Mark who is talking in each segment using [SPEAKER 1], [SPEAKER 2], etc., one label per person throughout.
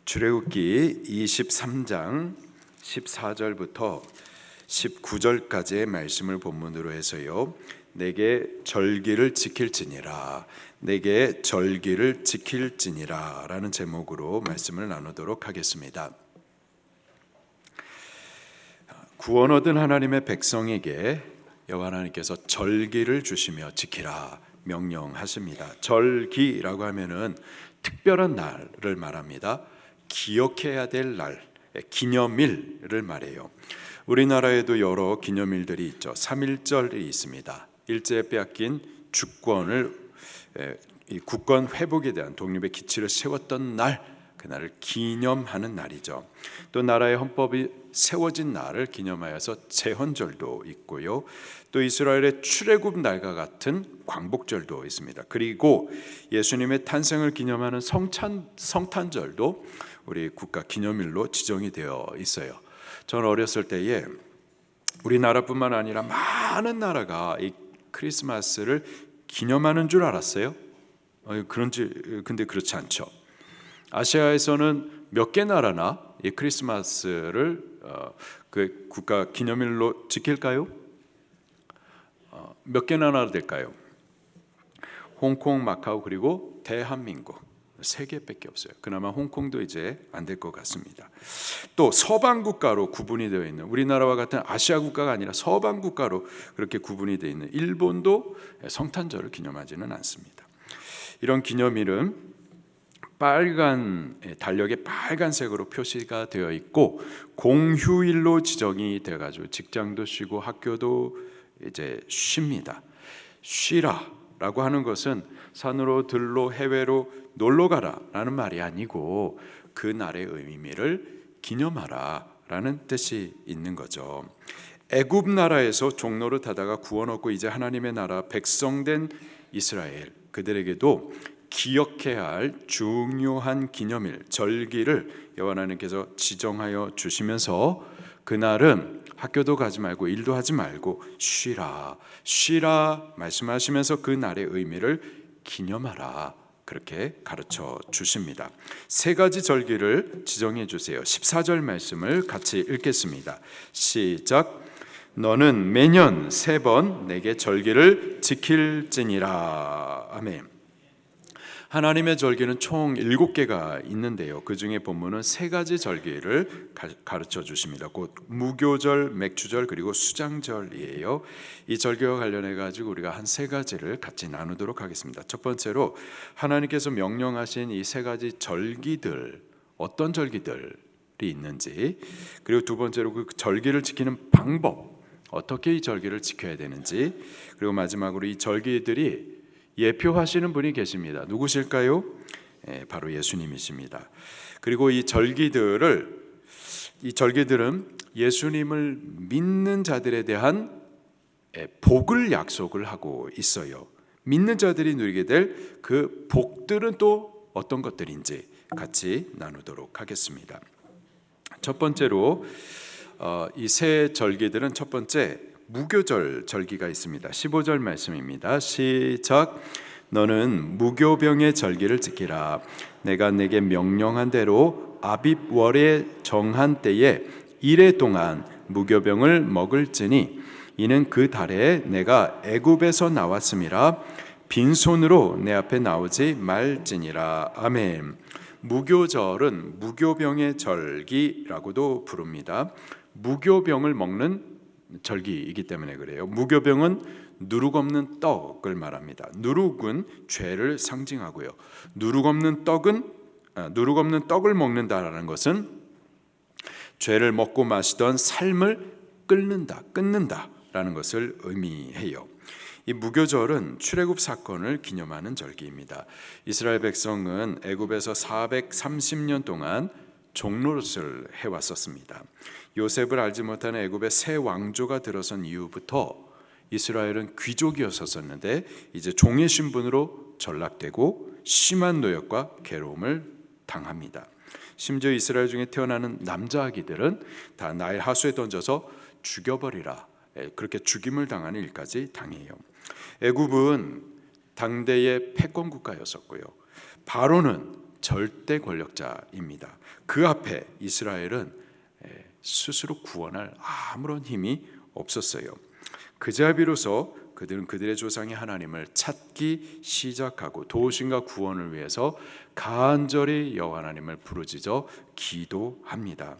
[SPEAKER 1] 출애굽기 23장 14절부터 19절까지의 말씀을 본문으로 해서요, 내게 절기를 지킬지니라, 내게 절기를 지킬지니라 라는 제목으로 말씀을 나누도록 하겠습니다. 구원 얻은 하나님의 백성에게 여호와 하나님께서 절기를 주시며 지키라 명령하십니다. 절기라고 하면은 특별한 날을 말합니다. 기억해야 될 날, 기념일을 말해요. 우리나라에도 여러 기념일들이 있죠. 3.1절이 있습니다. 일제에 빼앗긴 주권을, 국권 회복에 대한 독립의 기치를 세웠던 날, 그날을 기념하는 날이죠. 또 나라의 헌법이 세워진 날을 기념하여서 제헌절도 있고요. 또 이스라엘의 출애굽 날과 같은 광복절도 있습니다. 그리고 예수님의 탄생을 기념하는 성탄절도 우리 국가 기념일로 지정이 되어 있어요. 저는 어렸을 때에 우리나라뿐만 아니라 많은 나라가 이 크리스마스를 기념하는 줄 알았어요. 근데 그렇지 않죠. 아시아에서는 몇 개 나라나 이 크리스마스를 그 국가 기념일로 지킬까요? 몇 개 나라 될까요? 홍콩, 마카오, 그리고 대한민국 3개밖에 없어요. 그나마 홍콩도 이제 안 될 것 같습니다. 또 서방 국가로 구분이 되어 있는, 우리나라와 같은 아시아 국가가 아니라 서방 국가로 그렇게 구분이 되어 있는 일본도 성탄절을 기념하지는 않습니다. 이런 기념일은 빨간 달력에 빨간색으로 표시가 되어 있고 공휴일로 지정이 돼 가지고 직장도 쉬고 학교도 이제 쉽니다. 쉬라라고 하는 것은 산으로 들로 해외로 놀러 가라라는 말이 아니고 그 날의 의미를 기념하라라는 뜻이 있는 거죠. 애굽 나라에서 종노릇 하다가 구원 얻고 이제 하나님의 나라 백성된 이스라엘, 그들에게도 기억해야 할 중요한 기념일, 절기를 여호와 하나님께서 지정하여 주시면서 그날은 학교도 가지 말고 일도 하지 말고 쉬라 말씀하시면서 그 날의 의미를 기념하라, 그렇게 가르쳐 주십니다. 3가지 절기를 지정해 주세요. 14절 말씀을 같이 읽겠습니다. 시작. 너는 매년 3번 내게 절기를 지킬지니라. 아멘. 하나님의 절기는 총 7개가 있는데요. 그 중에 본문은 3가지 절기를 가르쳐 주십니다. 곧 무교절, 맥주절, 그리고 수장절이에요. 이 절기와 관련해 가지고 우리가 한 3가지를 같이 나누도록 하겠습니다. 첫 번째로 하나님께서 명령하신 이 3가지 절기들, 어떤 절기들이 있는지, 그리고 두 번째로 그 절기를 지키는 방법, 어떻게 이 절기를 지켜야 되는지, 그리고 마지막으로 이 절기들이 예표하시는 분이 계십니다. 누구실까요? 바로 예수님이십니다. 그리고 이 절기들은 예수님을 믿는 자들에 대한 복을 약속을 하고 있어요. 믿는 자들이 누리게 될 그 복들은 또 어떤 것들인지 같이 나누도록 하겠습니다. 첫 번째로 이 3 절기들은, 첫 번째 무교절 절기가 있습니다. 15절 말씀입니다. 시작. 너는 무교병의 절기를 지키라. 내가 내게 명령한 대로 아빕월에 정한 때에 1해 동안 무교병을 먹을지니 이는 그 달에 내가 애굽에서 나왔음이라. 빈손으로 내 앞에 나오지 말지니라. 아멘. 무교절은 무교병의 절기라고도 부릅니다. 무교병을 먹는 절기이기 때문에 그래요. 무교병은 누룩 없는 떡을 말합니다. 누룩은 죄를 상징하고요. 누룩 없는 떡을 먹는다라는 것은 죄를 먹고 마시던 삶을 끊는다라는 것을 의미해요. 이 무교절은 출애굽 사건을 기념하는 절기입니다. 이스라엘 백성은 애굽에서 430년 동안 종노릇을 해왔었습니다. 요셉을 알지 못하는 애굽의 새 왕조가 들어선 이후부터 이스라엘은 귀족이었었는데 이제 종의 신분으로 전락되고 심한 노역과 괴로움을 당합니다. 심지어 이스라엘 중에 태어나는 남자아기들은 다 나일 하수에 던져서 죽여버리라, 그렇게 죽임을 당하는 일까지 당해요. 애굽은 당대의 패권 국가였었고요. 바로는 절대 권력자입니다. 그 앞에 이스라엘은 스스로 구원할 아무런 힘이 없었어요. 그제야 비로소 그들은 그들의 조상의 하나님을 찾기 시작하고 도우심과 구원을 위해서 간절히 여호와 하나님을 부르짖어 기도합니다.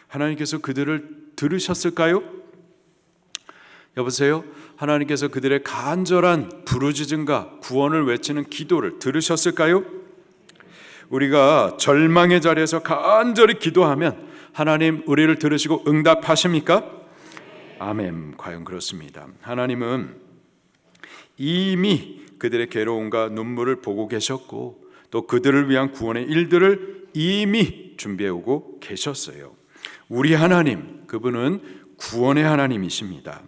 [SPEAKER 1] 하나님께서 그들을 들으셨을까요? 여보세요? 하나님께서 그들의 간절한 부르짖음과 구원을 외치는 기도를 들으셨을까요? 우리가 절망의 자리에서 간절히 기도하면 하나님 우리를 들으시고 응답하십니까? 아멘. 과연 그렇습니다. 하나님은 이미 그들의 괴로움과 눈물을 보고 계셨고 또 그들을 위한 구원의 일들을 이미 준비해 오고 계셨어요. 우리 하나님, 그분은 구원의 하나님이십니다.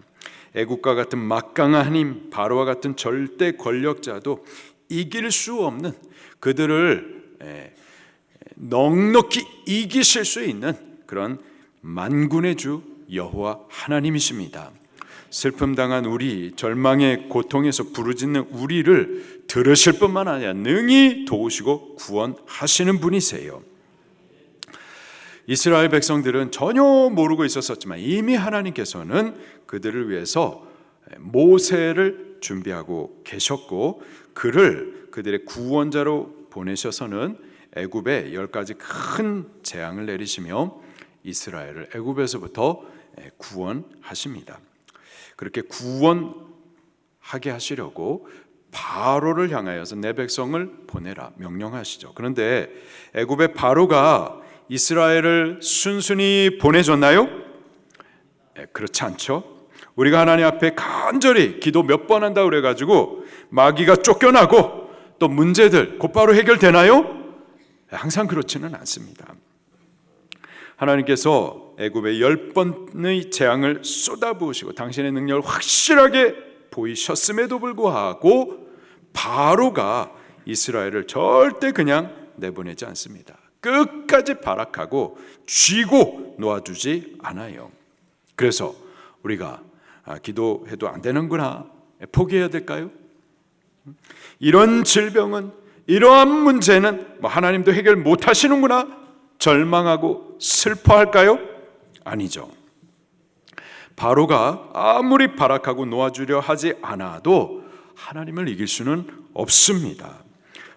[SPEAKER 1] 애국과 같은 막강한 힘, 바로와 같은 절대 권력자도 이길 수 없는, 그들을 넉넉히 이기실 수 있는 그런 만군의 주 여호와 하나님이십니다. 슬픔 당한 우리, 절망의 고통에서 부르짖는 우리를 들으실 뿐만 아니라 능히 도우시고 구원하시는 분이세요. 이스라엘 백성들은 전혀 모르고 있었지만 이미 하나님께서는 그들을 위해서 모세를 준비하고 계셨고 그를 그들의 구원자로 보내셔서는 애굽에 10가지 큰 재앙을 내리시며 이스라엘을 애굽에서부터 구원하십니다. 그렇게 구원하게 하시려고 바로를 향하여서 내 백성을 보내라 명령하시죠. 그런데 애굽의 바로가 이스라엘을 순순히 보내줬나요? 그렇지 않죠. 우리가 하나님 앞에 간절히 기도 몇 번 한다고 그래가지고 마귀가 쫓겨나고 또 문제들 곧바로 해결되나요? 항상 그렇지는 않습니다. 하나님께서 애굽에 10번의 재앙을 쏟아부으시고 당신의 능력을 확실하게 보이셨음에도 불구하고 바로가 이스라엘을 절대 그냥 내보내지 않습니다. 끝까지 발악하고 쥐고 놓아주지 않아요. 그래서 우리가 기도해도 안 되는구나, 포기해야 될까요? 이런 질병은, 이러한 문제는 하나님도 해결 못 하시는구나, 절망하고 슬퍼할까요? 아니죠. 바로가 아무리 발악하고 놓아주려 하지 않아도 하나님을 이길 수는 없습니다.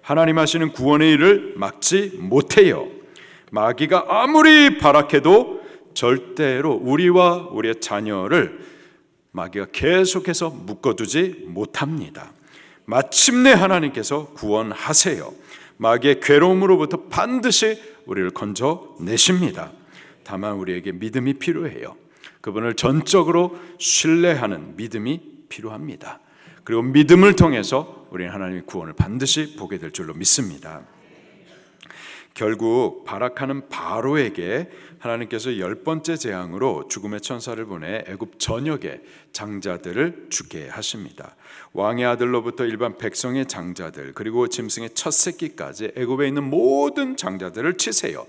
[SPEAKER 1] 하나님 하시는 구원의 일을 막지 못해요. 마귀가 아무리 발악해도 절대로 우리와 우리의 자녀를 마귀가 계속해서 묶어두지 못합니다. 마침내 하나님께서 구원하세요. 마귀의 괴로움으로부터 반드시 우리를 건져내십니다. 다만 우리에게 믿음이 필요해요. 그분을 전적으로 신뢰하는 믿음이 필요합니다. 그리고 믿음을 통해서 우리는 하나님의 구원을 반드시 보게 될 줄로 믿습니다. 결국 발악하는 바로에게 하나님께서 10번째 재앙으로 죽음의 천사를 보내 애굽 전역의 장자들을 죽게 하십니다. 왕의 아들로부터 일반 백성의 장자들 그리고 짐승의 첫 새끼까지 애굽에 있는 모든 장자들을 치세요.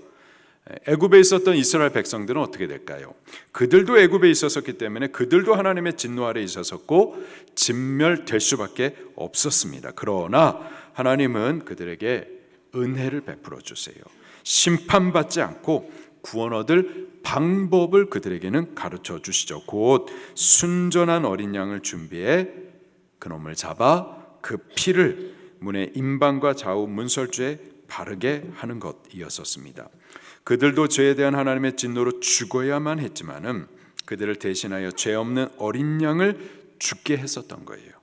[SPEAKER 1] 애굽에 있었던 이스라엘 백성들은 어떻게 될까요? 그들도 애굽에 있었기 때문에 그들도 하나님의 진노 아래 있었고 진멸될 수밖에 없었습니다. 그러나 하나님은 그들에게 은혜를 베풀어 주세요. 심판받지 않고 구원 얻을 방법을 그들에게는 가르쳐 주시죠. 곧 순전한 어린 양을 준비해 그놈을 잡아 그 피를 문의 임방과 좌우 문설주에 바르게 하는 것이었습니다. 그들도 죄에 대한 하나님의 진노로 죽어야만 했지만은 그들을 대신하여 죄 없는 어린 양을 죽게 했었던 거예요.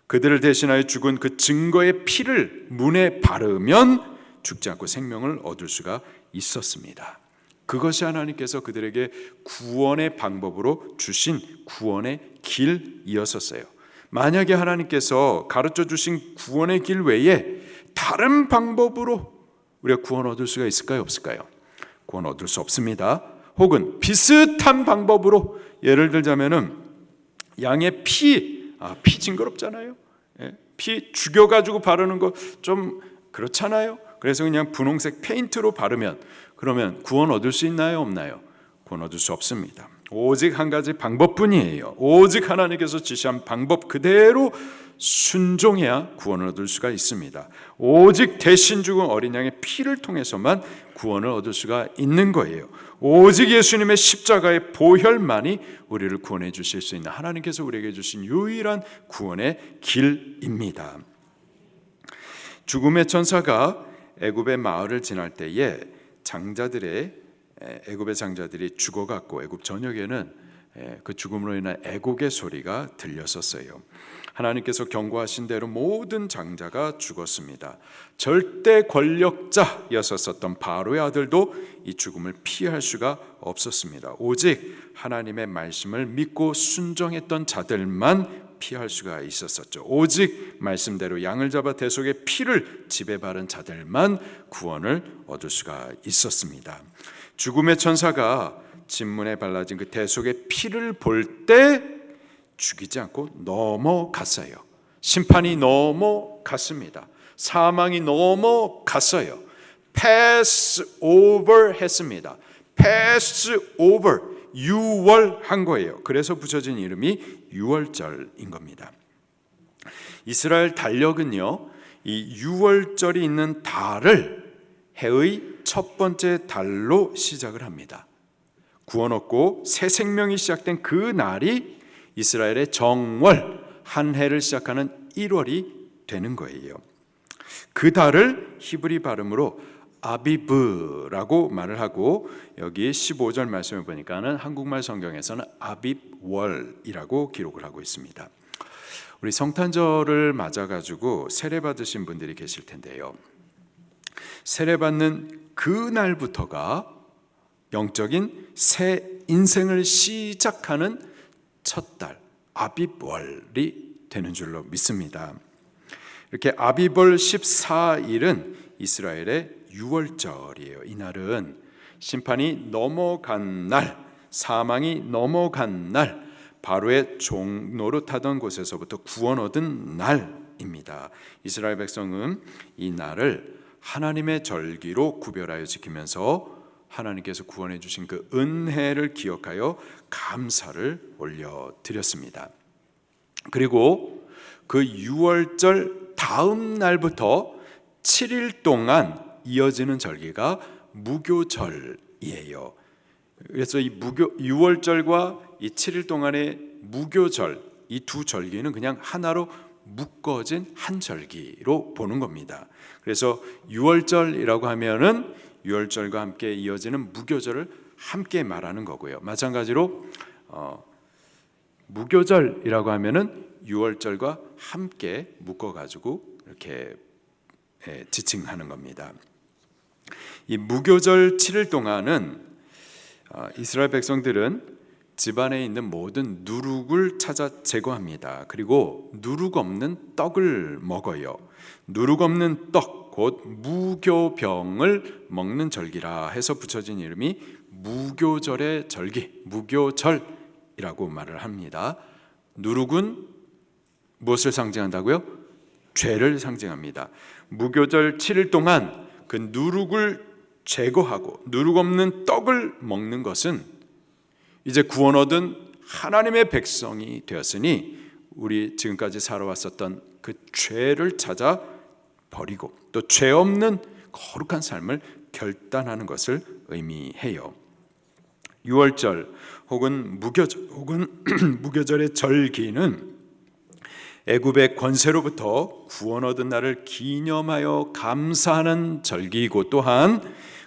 [SPEAKER 1] 그들을 대신하여 죽은 그 증거의 피를 문에 바르면 죽지 않고 생명을 얻을 수가 있었습니다. 그것이 하나님께서 그들에게 구원의 방법으로 주신 구원의 길이었었어요. 만약에 하나님께서 가르쳐 주신 구원의 길 외에 다른 방법으로 우리가 구원 얻을 수가 있을까요? 없을까요? 구원 얻을 수 없습니다. 혹은 비슷한 방법으로, 예를 들자면은 양의 피 징그럽잖아요. 피 죽여가지고 바르는 거 좀 그렇잖아요. 그래서 그냥 분홍색 페인트로 바르면 그러면 구원 얻을 수 있나요? 없나요? 구원 얻을 수 없습니다. 오직 한 가지 방법뿐이에요. 오직 하나님께서 지시한 방법 그대로 순종해야 구원을 얻을 수가 있습니다. 오직 대신 죽은 어린 양의 피를 통해서만 구원을 얻을 수가 있는 거예요. 오직 예수님의 십자가의 보혈만이 우리를 구원해 주실 수 있는 하나님께서 우리에게 주신 유일한 구원의 길입니다. 죽음의 천사가 애굽의 마을을 지날 때에 애굽의 장자들이 죽어갔고 애굽 전역에는 그 죽음으로 인한 애곡의 소리가 들렸었어요. 하나님께서 경고하신 대로 모든 장자가 죽었습니다. 절대 권력자였었던 바로의 아들도 이 죽음을 피할 수가 없었습니다. 오직 하나님의 말씀을 믿고 순종했던 자들만 피할 수가 있었었죠. 오직 말씀대로 양을 잡아 대속의 피를 집에 바른 자들만 구원을 얻을 수가 있었습니다. 죽음의 천사가 진문에 발라진 그 대속의 피를 볼 때 죽이지 않고 넘어갔어요. 심판이 넘어갔습니다. 사망이 넘어갔어요. 패스 오버 했습니다. 패스 오버, 유월한 거예요. 그래서 붙여진 이름이 유월절인 겁니다. 이스라엘 달력은요, 이 유월절이 있는 달을 해의 첫 번째 달로 시작을 합니다. 구원 얻고 새 생명이 시작된 그 날이 이스라엘의 정월, 한 해를 시작하는 1월이 되는 거예요. 그 달을 히브리 발음으로 아비브라고 말을 하고, 여기 15절 말씀을 보니까는 한국말 성경에서는 아빕월이라고 기록을 하고 있습니다. 우리 성탄절을 맞아가지고 세례 받으신 분들이 계실 텐데요, 세례 받는 그 날부터가 영적인 새 인생을 시작하는 첫 달 아빕월이 되는 줄로 믿습니다. 이렇게 아비벌 14일은 이스라엘의 유월절이에요. 이날은 심판이 넘어간 날, 사망이 넘어간 날, 바로의 종 노릇하던 곳에서부터 구원 얻은 날입니다. 이스라엘 백성은 이 날을 하나님의 절기로 구별하여 지키면서 하나님께서 구원해 주신 그 은혜를 기억하여 감사를 올려드렸습니다. 그리고 그 유월절 다음 날부터 7일 동안 이어지는 절기가 무교절이에요. 그래서 이 유월절과 이 7일 동안의 무교절, 이 두 절기는 그냥 하나로 묶어진 한 절기로 보는 겁니다. 그래서 유월절이라고 하면은 유월절과 함께 이어지는 무교절을 함께 말하는 거고요. 마찬가지로 무교절이라고 하면은 유월절과 함께 묶어가지고 이렇게 지칭하는 겁니다. 이 무교절 7일 동안은 이스라엘 백성들은 집안에 있는 모든 누룩을 찾아 제거합니다. 그리고 누룩 없는 떡을 먹어요. 누룩 없는 떡, 곧 무교병을 먹는 절기라 해서 붙여진 이름이 무교절의 절기, 무교절이라고 말을 합니다. 누룩은 무엇을 상징한다고요? 죄를 상징합니다. 무교절 7일 동안 그 누룩을 제거하고 누룩 없는 떡을 먹는 것은 이제 구원 얻은 하나님의 백성이 되었으니 우리 지금까지 살아왔었던 그 죄를 찾아 버리고 또 죄 없는 거룩한 삶을 결단하는 것을 의미해요. 유월절 혹은 무교절의 절기는 애굽의 권세로부터 구원 얻은 날을 기념하여 감사하는 절기이고, 또한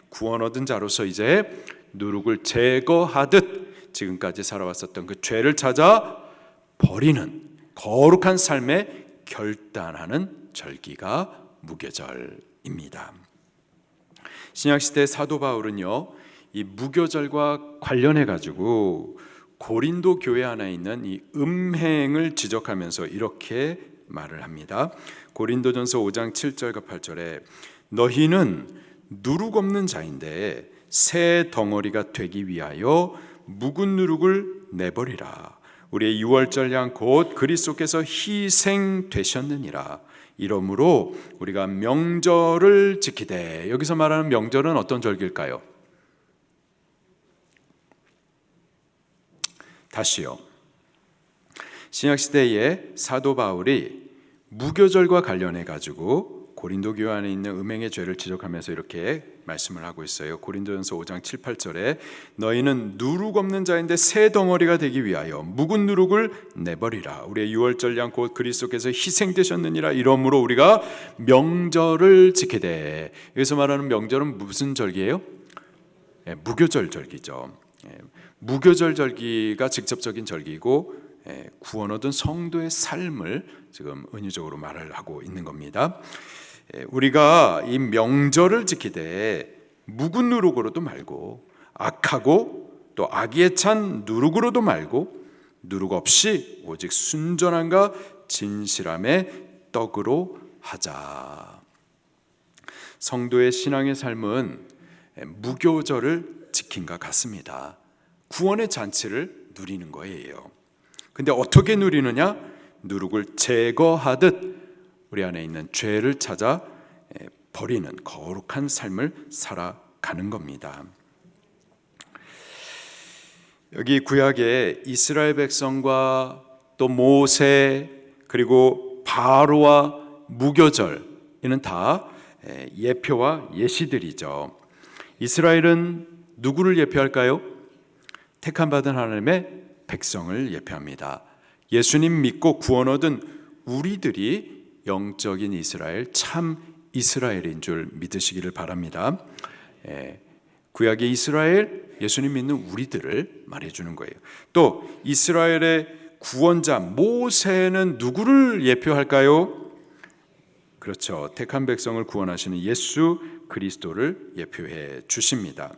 [SPEAKER 1] 구원 얻은 자로서 이제 누룩을 제거하듯 지금까지 살아왔었던 그 죄를 찾아 버리는 거룩한 삶에 결단하는 절기가 무교절입니다. 신약시대 사도 바울은요, 이 무교절과 관련해 가지고 고린도 교회 안에 있는 이 음행을 지적하면서 이렇게 말을 합니다. 고린도전서 5장 7절과 8절에 너희는 누룩 없는 자인데 새 덩어리가 되기 위하여 묵은 누룩을 내버리라. 우리의 유월절 양 곧 그리스도께서 희생되셨느니라. 이러므로 우리가 명절을 지키되, 여기서 말하는 명절은 어떤 절기일까요? 다시요. 신약시대에 사도 바울이 무교절과 관련해 가지고 고린도 교회 안에 있는 음행의 죄를 지적하면서 이렇게 말씀을 하고 있어요. 고린도전서 5장 7, 8절에 너희는 누룩 없는 자인데 새 덩어리가 되기 위하여 묵은 누룩을 내버리라. 우리의 유월절 양 곧 그리스도께서 희생되셨느니라. 이러므로 우리가 명절을 지키되. 여기서 말하는 명절은 무슨 절기예요? 무교절 절기죠. 무교절 절기가 직접적인 절기고 구원 얻은 성도의 삶을 지금 은유적으로 말을 하고 있는 겁니다. 우리가 이 명절을 지키되 묵은 누룩으로도 말고 악하고 또 악의에 찬 누룩으로도 말고 누룩 없이 오직 순전함과 진실함의 떡으로 하자. 성도의 신앙의 삶은 무교절을 지킨과 같습니다. 구원의 잔치를 누리는 거예요. 근데 어떻게 누리느냐? 누룩을 제거하듯 우리 안에 있는 죄를 찾아 버리는 거룩한 삶을 살아가는 겁니다. 여기 구약에 이스라엘 백성과 또 모세 그리고 바로와 무교절, 이는 다 예표와 예시들이죠. 이스라엘은 누구를 예표할까요? 택함받은 하나님의 백성을 예표합니다. 예수님 믿고 구원 얻은 우리들이 영적인 이스라엘, 참 이스라엘인 줄 믿으시기를 바랍니다. 구약의 이스라엘, 예수님 믿는 우리들을 말해주는 거예요. 또 이스라엘의 구원자 모세는 누구를 예표할까요? 그렇죠. 택한 백성을 구원하시는 예수 그리스도를 예표해 주십니다.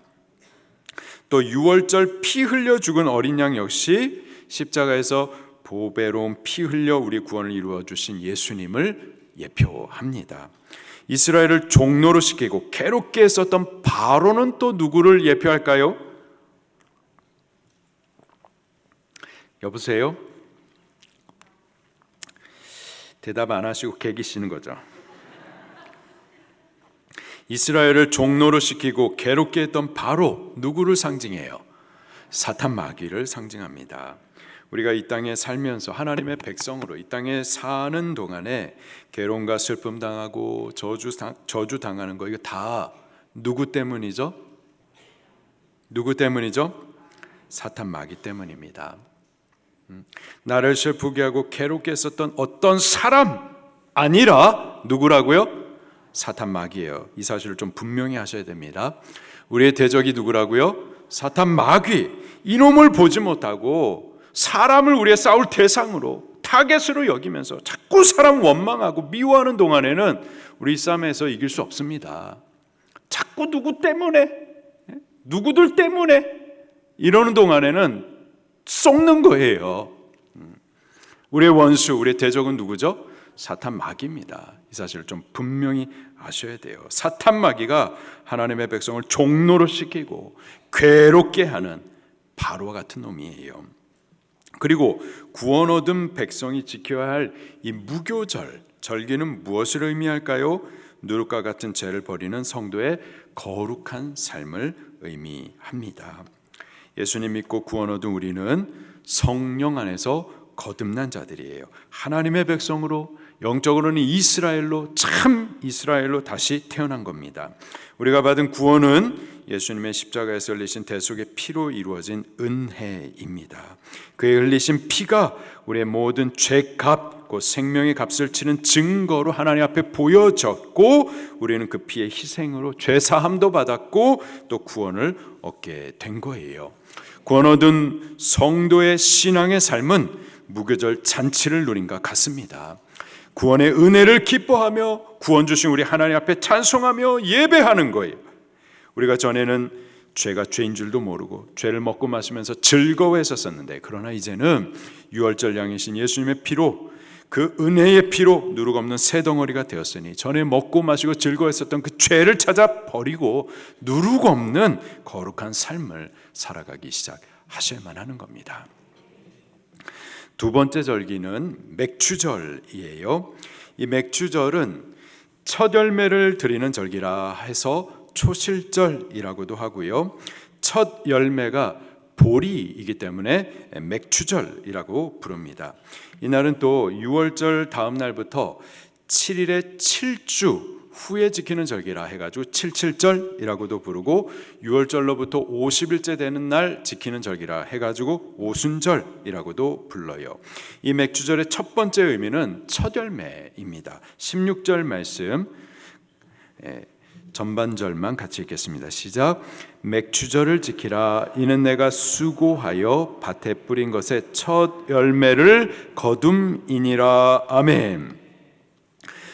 [SPEAKER 1] 또 유월절 피 흘려 죽은 어린 양 역시 십자가에서 보배로운 피 흘려 우리 구원을 이루어 주신 예수님을 예표합니다. 이스라엘을 종노로 시키고 괴롭게 했었던 바로는 또 누구를 예표할까요? 여보세요? 대답 안 하시고 개기시는 거죠. 이스라엘을 종노로 시키고 괴롭게 했던 바로 누구를 상징해요? 사탄 마귀를 상징합니다. 우리가 이 땅에 살면서 하나님의 백성으로 이 땅에 사는 동안에 괴로움과 슬픔 당하고 저주 당하는 거, 이거 다 누구 때문이죠? 누구 때문이죠? 사탄 마귀 때문입니다. 나를 슬프게 하고 괴롭게 했었던 어떤 사람 아니라 누구라고요? 사탄 마귀예요. 이 사실을 좀 분명히 하셔야 됩니다. 우리의 대적이 누구라고요? 사탄 마귀. 이놈을 보지 못하고 사람을 우리의 싸울 대상으로 타겟으로 여기면서 자꾸 사람 원망하고 미워하는 동안에는 우리 싸움에서 이길 수 없습니다. 자꾸 누구 때문에, 누구들 때문에 이러는 동안에는 썩는 거예요. 우리의 원수, 우리의 대적은 누구죠? 사탄 마귀입니다. 이 사실을 좀 분명히 아셔야 돼요. 사탄 마귀가 하나님의 백성을 종노로 시키고 괴롭게 하는 바로와 같은 놈이에요. 그리고 구원 얻은 백성이 지켜야 할 이 무교절, 절기는 무엇을 의미할까요? 누룩과 같은 죄를 버리는 성도의 거룩한 삶을 의미합니다. 예수님 믿고 구원 얻은 우리는 성령 안에서 거듭난 자들이에요. 하나님의 백성으로, 영적으로는 이스라엘로, 참 이스라엘로 다시 태어난 겁니다. 우리가 받은 구원은 예수님의 십자가에서 흘리신 대속의 피로 이루어진 은혜입니다. 그의 흘리신 피가 우리의 모든 죄값, 곧 생명의 값을 치는 증거로 하나님 앞에 보여졌고, 우리는 그 피의 희생으로 죄사함도 받았고 또 구원을 얻게 된 거예요. 구원 얻은 성도의 신앙의 삶은 무교절 잔치를 누린과 같습니다. 구원의 은혜를 기뻐하며 구원 주신 우리 하나님 앞에 찬송하며 예배하는 거예요. 우리가 전에는 죄가 죄인 줄도 모르고 죄를 먹고 마시면서 즐거워했었는데, 그러나 이제는 유월절 양이신 예수님의 피로, 그 은혜의 피로 누룩 없는 새 덩어리가 되었으니 전에 먹고 마시고 즐거워했었던 그 죄를 찾아 버리고 누룩 없는 거룩한 삶을 살아가기 시작하셔야만 하는 겁니다. 두 번째 절기는 맥추절이에요. 이 맥추절은 첫 열매를 드리는 절기라 해서 초실절이라고도 하고요. 첫 열매가 보리이기 때문에 맥추절이라고 부릅니다. 이날은 또 6월절 다음 날부터 7일의 7주 후에 지키는 절기라 해가지고 77절이라고도 부르고 6월절로부터 50일째 되는 날 지키는 절기라 해가지고 오순절이라고도 불러요. 이 맥추절의 첫 번째 의미는 첫 열매입니다. 16절 말씀 전반절만 같이 읽겠습니다. 시작. 맥추절을 지키라. 이는 내가 수고하여 밭에 뿌린 것의 첫 열매를 거둠이니라. 아멘.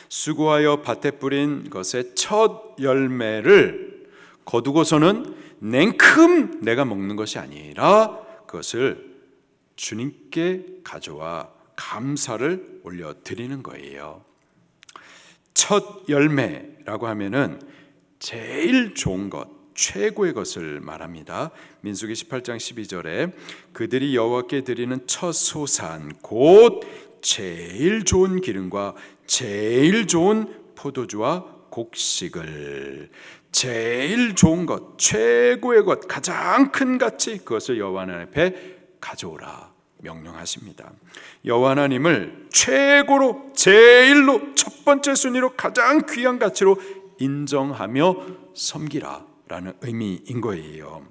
[SPEAKER 1] 수고하여 밭에 뿌린 것의 첫 열매를 거두고서는 냉큼 내가 먹는 것이 아니라 그것을 주님께 가져와 감사를 올려드리는 거예요. 첫 열매라고 하면은 제일 좋은 것, 최고의 것을 말합니다. 민수기 18장 12절에 그들이 여호와께 드리는 첫 소산 곧 제일 좋은 기름과 제일 좋은 포도주와 곡식을, 제일 좋은 것, 최고의 것, 가장 큰 가치, 그것을 여호와 하나님 앞에 가져오라 명령하십니다. 여호와 하나님을 최고로, 제일로, 첫 번째 순위로 가장 귀한 가치로 인정하며 섬기라라는 의미인 거예요.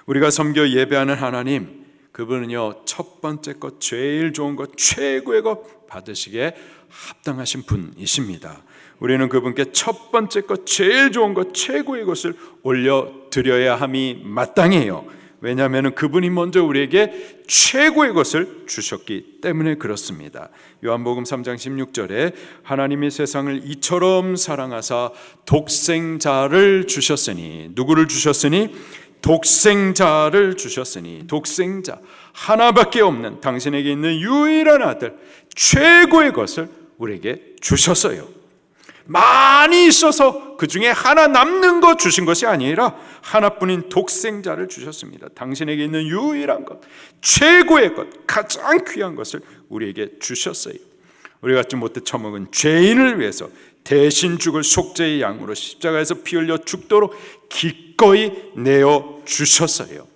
[SPEAKER 1] 우리가 섬겨 예배하는 하나님, 그분은요 첫 번째 것, 제일 좋은 것, 최고의 것 받으시기에 합당하신 분이십니다. 우리는 그분께 첫 번째 것, 제일 좋은 것, 최고의 것을 올려드려야 함이 마땅해요. 왜냐하면 그분이 먼저 우리에게 최고의 것을 주셨기 때문에 그렇습니다. 요한복음 3장 16절에 하나님이 세상을 이처럼 사랑하사 독생자를 주셨으니, 누구를 주셨으니? 독생자를 주셨으니, 독생자 하나밖에 없는 당신에게 있는 유일한 아들, 최고의 것을 우리에게 주셨어요. 많이 있어서 그 중에 하나 남는 것 주신 것이 아니라 하나뿐인 독생자를 주셨습니다. 당신에게 있는 유일한 것, 최고의 것, 가장 귀한 것을 우리에게 주셨어요. 우리 같이 못돼 처먹은 죄인을 위해서 대신 죽을 속죄의 양으로 십자가에서 피 흘려 죽도록 기꺼이 내어 주셨어요.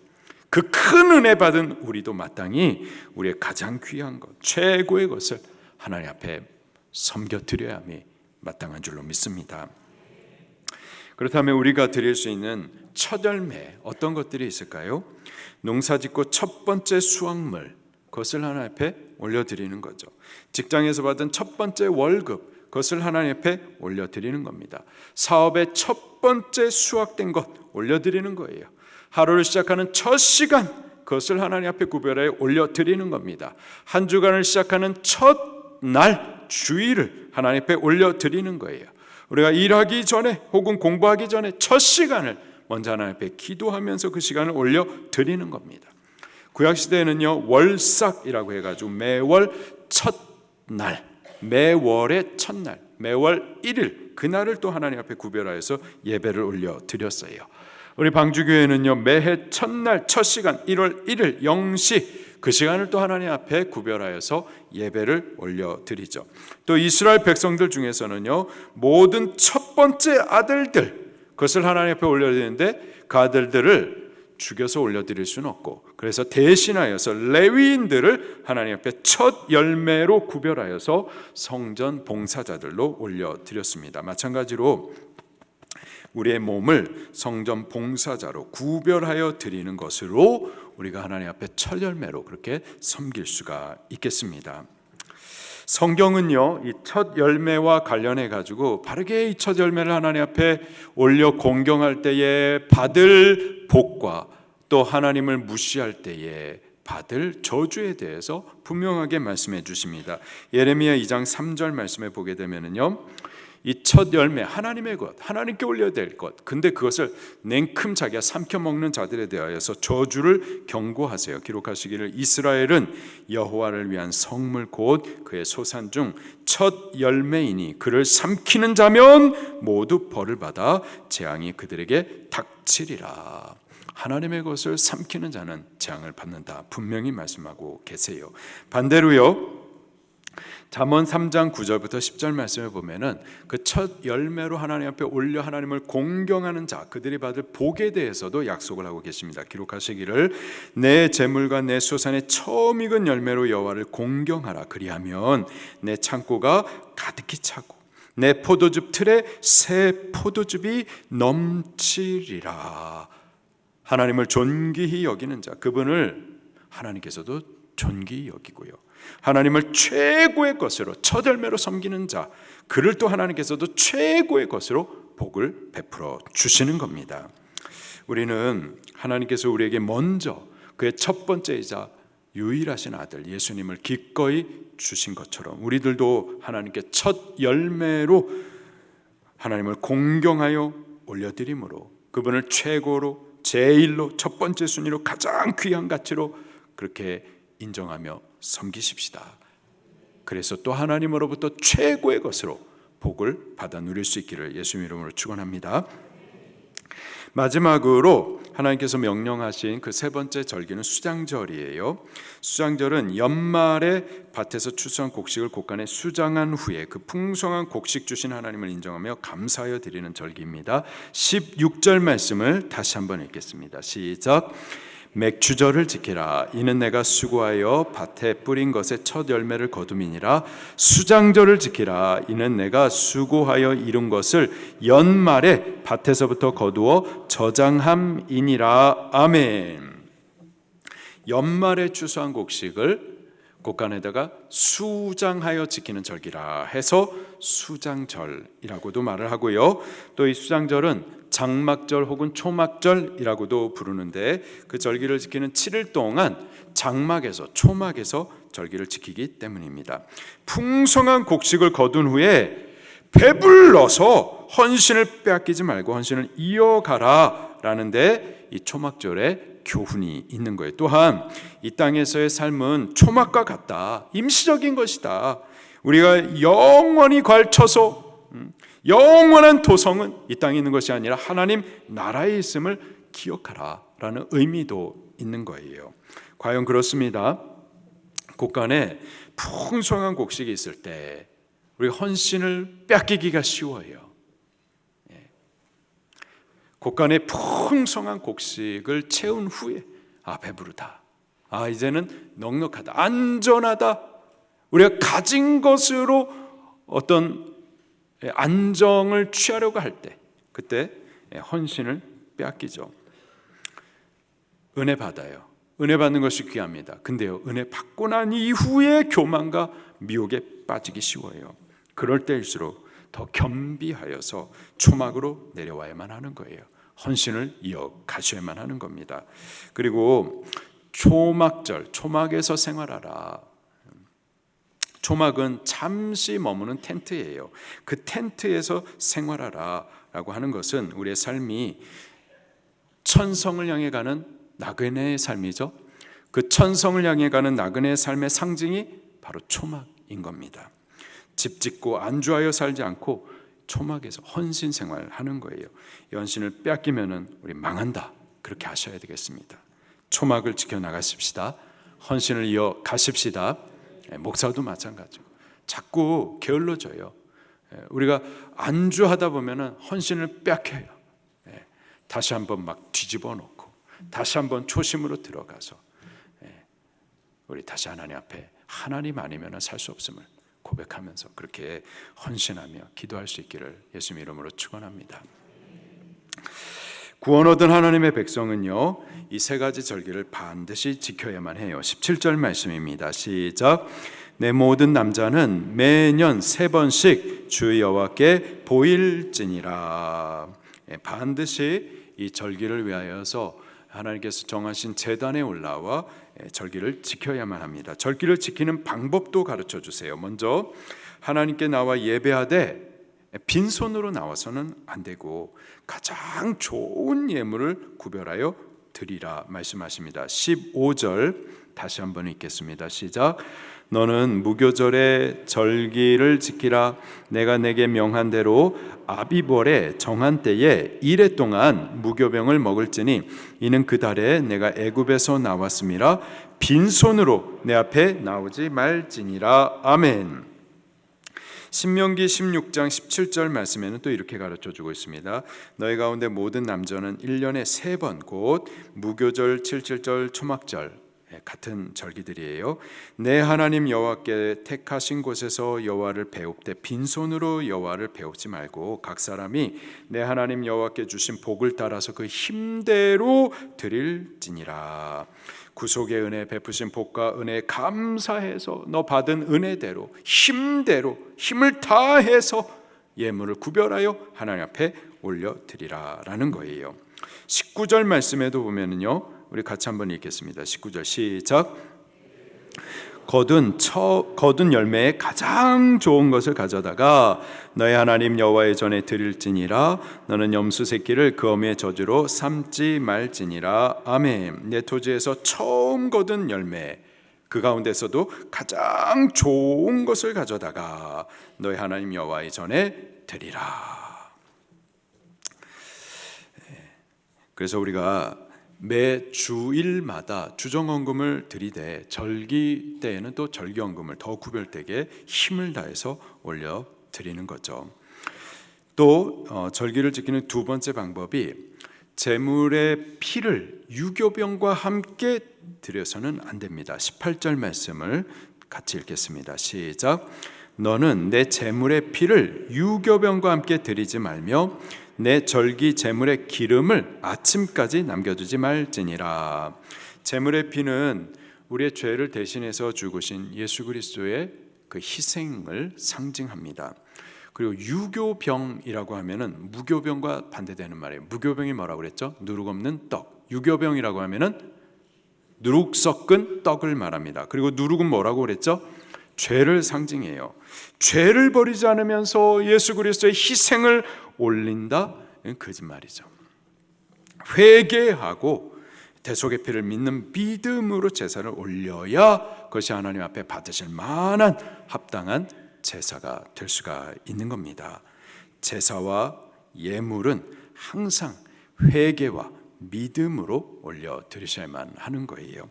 [SPEAKER 1] 그 큰 은혜 받은 우리도 마땅히 우리의 가장 귀한 것, 최고의 것을 하나님 앞에 섬겨드려야 함이 마땅한 줄로 믿습니다. 그렇다면 우리가 드릴 수 있는 첫 열매, 어떤 것들이 있을까요? 농사짓고 첫 번째 수확물, 그것을 하나님 앞에 올려드리는 거죠. 직장에서 받은 첫 번째 월급, 그것을 하나님 앞에 올려드리는 겁니다. 사업의 첫 번째 수확된 것 올려드리는 거예요. 하루를 시작하는 첫 시간, 그것을 하나님 앞에 구별해 올려드리는 겁니다. 한 주간을 시작하는 첫 날, 주일을 하나님 앞에 올려드리는 거예요. 우리가 일하기 전에 혹은 공부하기 전에 첫 시간을 먼저 하나님 앞에 기도하면서 그 시간을 올려드리는 겁니다. 구약시대에는요 월삭이라고 해가지고 매월 첫날, 매월의 첫날, 매월 1일 그날을 또 하나님 앞에 구별하여서 예배를 올려드렸어요. 우리 방주교회는요 매해 첫날 첫 시간 1월 1일 0시 그 시간을 또 하나님 앞에 구별하여서 예배를 올려드리죠. 또 이스라엘 백성들 중에서는요 모든 첫 번째 아들들 그것을 하나님 앞에 올려드리는데 그 아들들을 죽여서 올려드릴 수는 없고 그래서 대신하여서 레위인들을 하나님 앞에 첫 열매로 구별하여서 성전 봉사자들로 올려드렸습니다. 마찬가지로 우리의 몸을 성전 봉사자로 구별하여 드리는 것으로 우리가 하나님 앞에 첫 열매로 그렇게 섬길 수가 있겠습니다. 성경은요 이 첫 열매와 관련해 가지고 바르게 이 첫 열매를 하나님 앞에 올려 공경할 때에 받을 복과 또 하나님을 무시할 때에 받을 저주에 대해서 분명하게 말씀해 주십니다. 예레미야 2장 3절 말씀에 보게 되면은요 이 첫 열매 하나님의 것, 하나님께 올려야 될 것, 근데 그것을 냉큼 자기가 삼켜 먹는 자들에 대하여서 저주를 경고하세요. 기록하시기를 이스라엘은 여호와를 위한 성물 곧 그의 소산 중 첫 열매이니 그를 삼키는 자면 모두 벌을 받아 재앙이 그들에게 닥치리라. 하나님의 것을 삼키는 자는 재앙을 받는다 분명히 말씀하고 계세요. 반대로요 잠언 3장 9절부터 10절 말씀에 보면은 그 첫 열매로 하나님 앞에 올려 하나님을 공경하는 자, 그들이 받을 복에 대해서도 약속을 하고 계십니다. 기록하시기를 내 재물과 내 소산의 처음 익은 열매로 여호와를 공경하라. 그리하면 내 창고가 가득히 차고 내 포도즙 틀에 새 포도즙이 넘치리라. 하나님을 존귀히 여기는 자, 그분을 하나님께서도 존귀히 여기고요, 하나님을 최고의 것으로 첫 열매로 섬기는 자, 그를 또 하나님께서도 최고의 것으로 복을 베풀어 주시는 겁니다. 우리는 하나님께서 우리에게 먼저 그의 첫 번째이자 유일하신 아들 예수님을 기꺼이 주신 것처럼 우리들도 하나님께 첫 열매로 하나님을 공경하여 올려드림으로 그분을 최고로 제일로 첫 번째 순위로 가장 귀한 가치로 그렇게 인정하며 섬기십시다. 그래서 또 하나님으로부터 최고의 것으로 복을 받아 누릴 수 있기를 예수님 이름으로 축원합니다. 마지막으로 하나님께서 명령하신 그 세 번째 절기는 수장절이에요. 수장절은 연말에 밭에서 추수한 곡식을 곡간에 수장한 후에 그 풍성한 곡식 주신 하나님을 인정하며 감사하여 드리는 절기입니다. 16절 말씀을 다시 한번 읽겠습니다. 시작. 맥추절을 지키라. 이는 내가 수고하여 밭에 뿌린 것의 첫 열매를 거둠이니라. 수장절을 지키라. 이는 내가 수고하여 이룬 것을 연말에 밭에서부터 거두어 저장함이니라. 아멘. 연말에 추수한 곡식을 곡간에다가 수장하여 지키는 절기라 해서 수장절이라고도 말을 하고요. 또 이 수장절은 장막절 혹은 초막절이라고도 부르는데 그 절기를 지키는 7일 동안 장막에서 초막에서 절기를 지키기 때문입니다. 풍성한 곡식을 거둔 후에 배불러서 헌신을 빼앗기지 말고 헌신을 이어가라 라는데 이 초막절에 교훈이 있는 거예요. 또한 이 땅에서의 삶은 초막과 같다. 임시적인 것이다. 우리가 영원히 걸쳐서 영원한 도성은 이 땅에 있는 것이 아니라 하나님 나라에 있음을 기억하라 라는 의미도 있는 거예요. 과연 그렇습니다. 곡간에 풍성한 곡식이 있을 때 우리 헌신을 뺏기기가 쉬워요. 곡간에 풍성한 곡식을 채운 후에 배부르다, 이제는 넉넉하다, 안전하다, 우리가 가진 것으로 어떤 안정을 취하려고 할 때 그때 헌신을 빼앗기죠. 은혜 받아요. 은혜 받는 것이 귀합니다. 근데요, 은혜 받고 난 이후에 교만과 미혹에 빠지기 쉬워요. 그럴 때일수록 더 겸비하여서 초막으로 내려와야만 하는 거예요. 헌신을 이어가셔야만 하는 겁니다. 그리고 초막절, 초막에서 생활하라. 초막은 잠시 머무는 텐트예요. 그 텐트에서 생활하라 라고 하는 것은 우리의 삶이 천성을 향해 가는 나그네의 삶이죠. 그 천성을 향해 가는 나그네의 삶의 상징이 바로 초막인 겁니다. 집 짓고 안주하여 살지 않고 초막에서 헌신 생활하는 거예요. 이 헌신을 빼앗기면은 우리 망한다, 그렇게 하셔야 되겠습니다. 초막을 지켜나가십시다. 헌신을 이어가십시다. 목사도 마찬가지고 자꾸 게을러져요. 우리가 안주하다 보면은 헌신을 빼앗겨요. 다시 한번 막 뒤집어 놓고 다시 한번 초심으로 들어가서 우리 다시 하나님 앞에 하나님 아니면 살 수 없음을 고백하면서 그렇게 헌신하며 기도할 수 있기를 예수님 이름으로 축원합니다. 구원 얻은 하나님의 백성은요, 이 세 가지 절기를 반드시 지켜야만 해요. 17절 말씀입니다. 시작. 내 모든 남자는 매년 3번씩 주 여호와께 보일지니라. 반드시 이 절기를 위하여서 하나님께서 정하신 제단에 올라와 절기를 지켜야만 합니다. 절기를 지키는 방법도 가르쳐 주세요. 먼저 하나님께 나와 예배하되 빈손으로 나와서는 안 되고 가장 좋은 예물을 구별하여 드리라 말씀하십니다. 15절 다시 한번 읽겠습니다. 시작. 너는 무교절의 절기를 지키라. 내가 내게 명한 대로 아비벌의 정한 때에 이래 동안 무교병을 먹을지니 이는 그 달에 내가 애굽에서 나왔음이라. 빈손으로 내 앞에 나오지 말지니라. 아멘. 신명기 16장 17절 말씀에는 또 이렇게 가르쳐주고 있습니다. 너희 가운데 모든 남자는 1년에 3번 곧 무교절, 7.7절, 초막절 같은 절기들이에요. 내 하나님 여호와께 택하신 곳에서 여호와를 배웁되 빈손으로 여호와를 배우지 말고 각 사람이 내 하나님 여호와께 주신 복을 따라서 그 힘대로 드릴지니라. 구속의 은혜 베푸신 복과 은혜에 감사해서 너 받은 은혜대로 힘대로 힘을 다해서 예물을 구별하여 하나님 앞에 올려드리라 라는 거예요. 19절 말씀에도 보면은요, 우리 같이 한번 읽겠습니다. 19절 시작. 거둔 열매에 가장 좋은 것을 가져다가 너의 하나님 여호와의 전에 드릴지니라. 너는 염소 새끼를 그 어미의 저주로 삼지 말지니라. 아멘. 내 토지에서 처음 거둔 열매 그 가운데서도 가장 좋은 것을 가져다가 너의 하나님 여호와의 전에 드리라. 그래서 우리가 매 주일마다 주정헌금을 드리되 절기 때에는 또 절기헌금을 더 구별되게 힘을 다해서 올려 드리는 거죠. 또 절기를 지키는 두 번째 방법이 제물의 피를 유교병과 함께 드려서는 안 됩니다. 18절 말씀을 같이 읽겠습니다. 시작. 너는 내 제물의 피를 유교병과 함께 드리지 말며 내 절기 제물의 기름을 아침까지 남겨두지 말지니라. 제물의 피는 우리의 죄를 대신해서 죽으신 예수 그리스도의 그 희생을 상징합니다. 그리고 유교병이라고 하면은 무교병과 반대되는 말이에요. 무교병이 뭐라고 그랬죠? 누룩 없는 떡. 유교병이라고 하면은 누룩 섞은 떡을 말합니다. 그리고 누룩은 뭐라고 그랬죠? 죄를 상징해요. 죄를 버리지 않으면서 예수 그리스도의 희생을 올린다? 거짓말이죠. 회개하고 대속의 피를 믿는 믿음으로 제사를 올려야 그것이 하나님 앞에 받으실 만한 합당한 제사가 될 수가 있는 겁니다. 제사와 예물은 항상 회개와 믿음으로 올려드리셔야만 하는 거예요.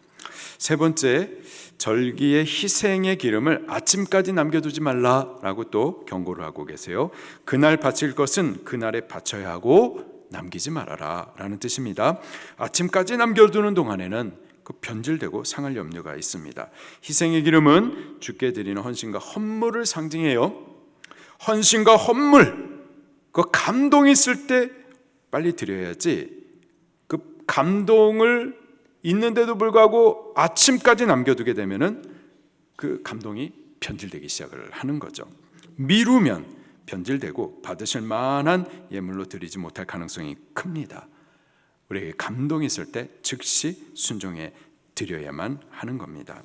[SPEAKER 1] 세 번째, 절기의 희생의 기름을 아침까지 남겨두지 말라라고 또 경고를 하고 계세요. 그날 바칠 것은 그날에 바쳐야 하고 남기지 말아라 라는 뜻입니다. 아침까지 남겨두는 동안에는 그 변질되고 상할 염려가 있습니다. 희생의 기름은 주께 드리는 헌신과 헌물을 상징해요. 헌신과 헌물, 그 감동이 있을 때 빨리 드려야지 그 감동을 있는데도 불구하고 아침까지 남겨두게 되면은 그 감동이 변질되기 시작을 하는 거죠. 미루면 변질되고 받으실 만한 예물로 드리지 못할 가능성이 큽니다. 우리에게 감동이 있을 때 즉시 순종해 드려야만 하는 겁니다.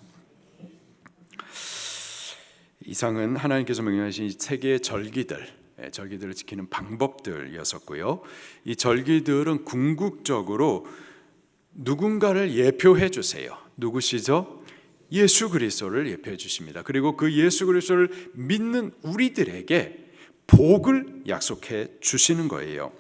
[SPEAKER 1] 이상은 하나님께서 명령하신 세 개의 절기들을 지키는 방법들이었었고요. 이 절기들은 궁극적으로 누군가를 예표해 주세요. 누구시죠? 예수 그리스도를 예표해 주십니다. 그리고 그 예수 그리스도를 믿는 우리들에게 복을 약속해 주시는 거예요.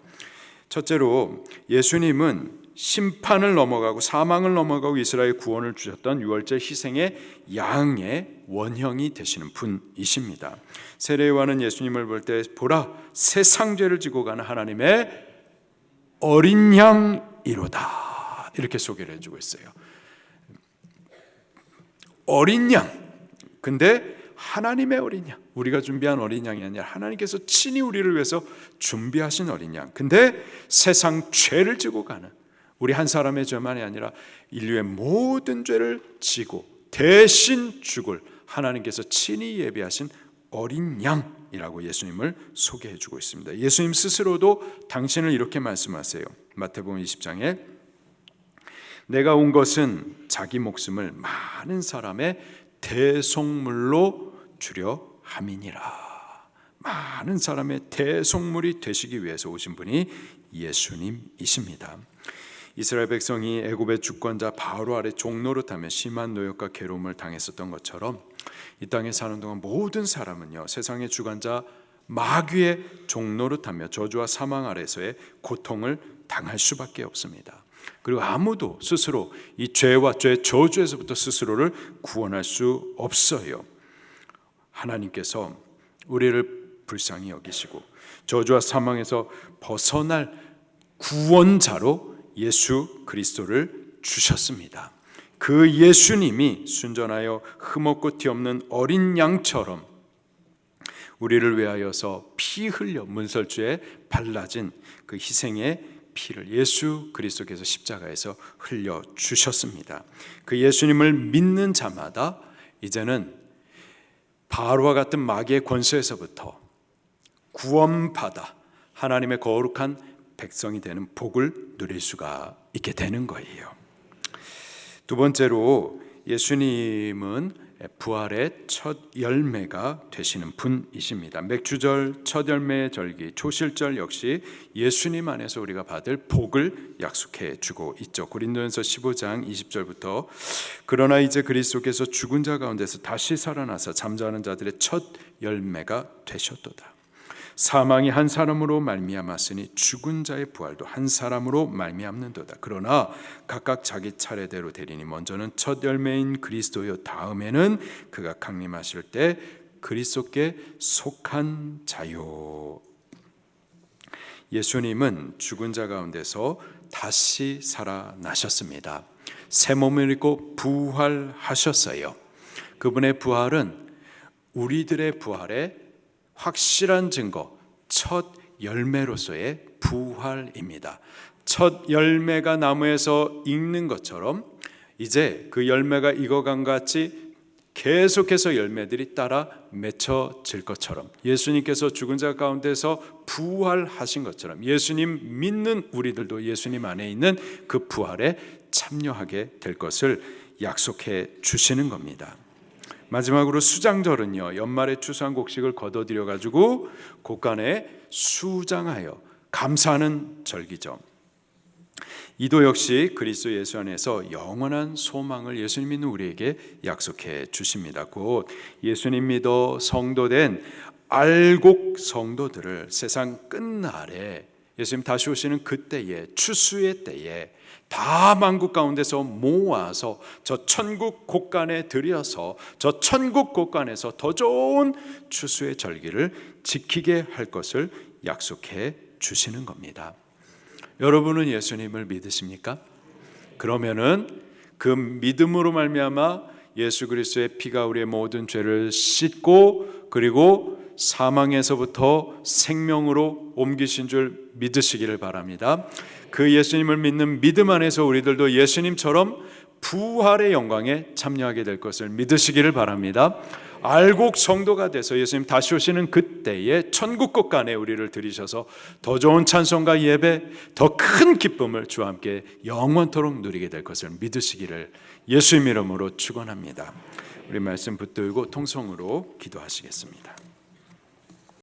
[SPEAKER 1] 첫째로 예수님은 심판을 넘어가고 사망을 넘어가고 이스라엘 구원을 주셨던 유월절 희생의 양의 원형이 되시는 분이십니다. 세례요한은 예수님을 볼 때 보라 세상 죄를 지고 가는 하나님의 어린 양이로다 이렇게 소개를 해주고 있어요. 어린 양. 근데 하나님의 어린 양. 우리가 준비한 어린 양이 아니라 하나님께서 친히 우리를 위해서 준비하신 어린 양. 근데 세상 죄를 지고 가는 우리 한 사람의 죄만이 아니라 인류의 모든 죄를 지고 대신 죽을 하나님께서 친히 예비하신 어린 양이라고 예수님을 소개해주고 있습니다. 예수님 스스로도 당신을 이렇게 말씀하세요. 마태복음 20장에 내가 온 것은 자기 목숨을 많은 사람의 대속물로 주려 함이니라. 많은 사람의 대속물이 되시기 위해서 오신 분이 예수님이십니다. 이스라엘 백성이 애굽의 주권자 바로 아래 종노릇하며 심한 노역과 괴로움을 당했었던 것처럼 이 땅에 사는 동안 모든 사람은요 세상의 주관자 마귀의 종노릇하며 저주와 사망 아래서의 고통을 당할 수밖에 없습니다. 그리고 아무도 스스로 이 죄와 죄 저주에서부터 스스로를 구원할 수 없어요. 하나님께서 우리를 불쌍히 여기시고 저주와 사망에서 벗어날 구원자로 예수 그리스도를 주셨습니다. 그 예수님이 순전하여 흠없고 티 없는 어린 양처럼 우리를 위하여서 피 흘려 문설주에 발라진 그 희생의 피를 예수 그리스도께서 십자가에서 흘려 주셨습니다. 그 예수님을 믿는 자마다 이제는 바로와 같은 마귀의 권세에서부터 구원받아 하나님의 거룩한 백성이 되는 복을 누릴 수가 있게 되는 거예요. 두 번째로 예수님은 부활의 첫 열매가 되시는 분이십니다. 맥주절, 첫 열매의 절기, 초실절 역시 예수님 안에서 우리가 받을 복을 약속해 주고 있죠. 고린도전서 15장 20절부터 그러나 이제 그리스도께서 죽은 자 가운데서 다시 살아나서 잠자는 자들의 첫 열매가 되셨도다. 사망이 한 사람으로 말미암았으니 죽은 자의 부활도 한 사람으로 말미암는도다. 그러나 각각 자기 차례대로 되리니 먼저는 첫 열매인 그리스도요 다음에는 그가 강림하실 때 그리스도께 속한 자요. 예수님은 죽은 자 가운데서 다시 살아나셨습니다. 새 몸을 입고 부활하셨어요. 그분의 부활은 우리들의 부활의 확실한 증거, 첫 열매로서의 부활입니다. 첫 열매가 나무에서 익는 것처럼 이제 그 열매가 익어간 같이 계속해서 열매들이 따라 맺혀질 것처럼 예수님께서 죽은 자 가운데서 부활하신 것처럼 예수님 믿는 우리들도 예수님 안에 있는 그 부활에 참여하게 될 것을 약속해 주시는 겁니다. 마지막으로 수장절은요, 연말에 추수한 곡식을 거둬들여 가지고 곳간에 수장하여 감사하는 절기죠. 이도 역시 그리스도 예수 안에서 영원한 소망을 예수님 믿는 우리에게 약속해 주십니다. 곧 예수님 믿어 성도된 알곡 성도들을 세상 끝날에 예수님 다시 오시는 그때에 추수의 때에 다 만국 가운데서 모아서 저 천국 곳간에 들여서 저 천국 곳간에서 더 좋은 추수의 절기를 지키게 할 것을 약속해 주시는 겁니다. 여러분은 예수님을 믿으십니까? 그러면은 그 믿음으로 말미암아 예수 그리스도의 피가 우리의 모든 죄를 씻고 그리고 사망에서부터 생명으로 옮기신 줄 믿으시기를 바랍니다. 그 예수님을 믿는 믿음 안에서 우리들도 예수님처럼 부활의 영광에 참여하게 될 것을 믿으시기를 바랍니다. 알곡 성도가 돼서 예수님 다시 오시는 그때에 천국 곳간에 우리를 들이셔서 더 좋은 찬송과 예배, 더 큰 기쁨을 주와 함께 영원토록 누리게 될 것을 믿으시기를 예수님 이름으로 축원합니다. 우리 말씀 붙들고 통성으로 기도하시겠습니다.